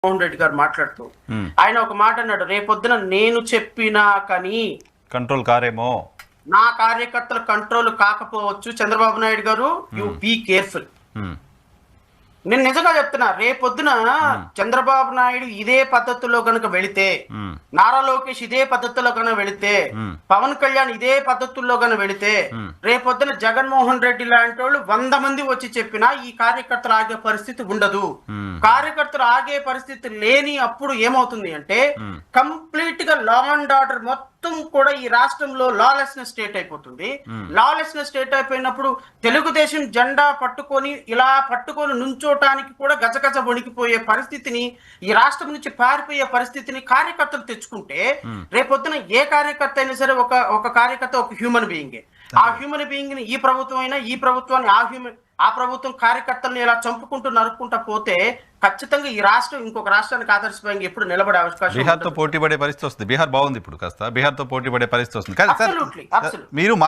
మోహన్ రెడ్డి గారు మాట్లాడుతూ ఆయన ఒక మాట అన్నాడు, రేపొద్దున నేను చెప్పినా కానీ కంట్రోల్ కారేమో, నా కార్యకర్తలు కంట్రోల్ కాకపోవచ్చు. చంద్రబాబు నాయుడు గారు, యు బీ కేర్ఫుల్. నేను నిజంగా చెప్తున్నా, రేపొద్దున చంద్రబాబు నాయుడు ఇదే పద్ధతిలో గనుక వెళితే, నారా లోకేష్ ఇదే పద్ధతిలో గనుక వెళితే, పవన్ కళ్యాణ్ ఇదే పద్ధతుల్లో గనుక వెళితే, రేపొద్దున జగన్మోహన్ రెడ్డి లాంటి వాళ్ళు 100 మంది వచ్చి చెప్పినా ఈ కార్యకర్తలు ఆగే పరిస్థితి ఉండదు. కార్యకర్తలు ఆగే పరిస్థితి లేని అప్పుడు ఏమవుతుంది అంటే కంప్లీట్ గా లా అండ్ ఆర్డర్ మొత్తం కూడా ఈ రాష్ట్రంలో లాలెస్నెస్ స్టేట్ అయిపోతుంది. లాలెస్నెస్ స్టేట్ అయిపోయినప్పుడు తెలుగుదేశం జెండా పట్టుకొని ఇలా పట్టుకొని నుంచోటానికి కూడా గజగజ వణికిపోయే పరిస్థితిని, ఈ రాష్ట్రం నుంచి పారిపోయే పరిస్థితిని కార్యకర్తలు తెచ్చుకుంటే, రేపొద్దున ఏ కార్యకర్త అయినా సరే ఒక కార్యకర్త ఒక హ్యూమన్ బీయింగే. ఆ హ్యూమన్ బీయింగ్ ని ఈ ప్రభుత్వం అయినా, ఈ ప్రభుత్వాన్ని ఆ ప్రభుత్వం కార్యకర్తలను ఇలా చంపుకుంటూ నరుక్కుంటా పోతే ఖచ్చితంగా ఈ రాష్ట్రం ఇంకొక రాష్ట్రానికి ఆదర్శప్రాయంగా ఎప్పుడు నిలబడే అవకాశం. బీహార్ తో పోటీ పడే పరిస్థితి వస్తుంది. బీహార్ బాగుంది ఇప్పుడు, కాస్త బీహార్ తో పోటీ పడే పరిస్థితి వస్తుంది. కానీ Absolutely. మీరు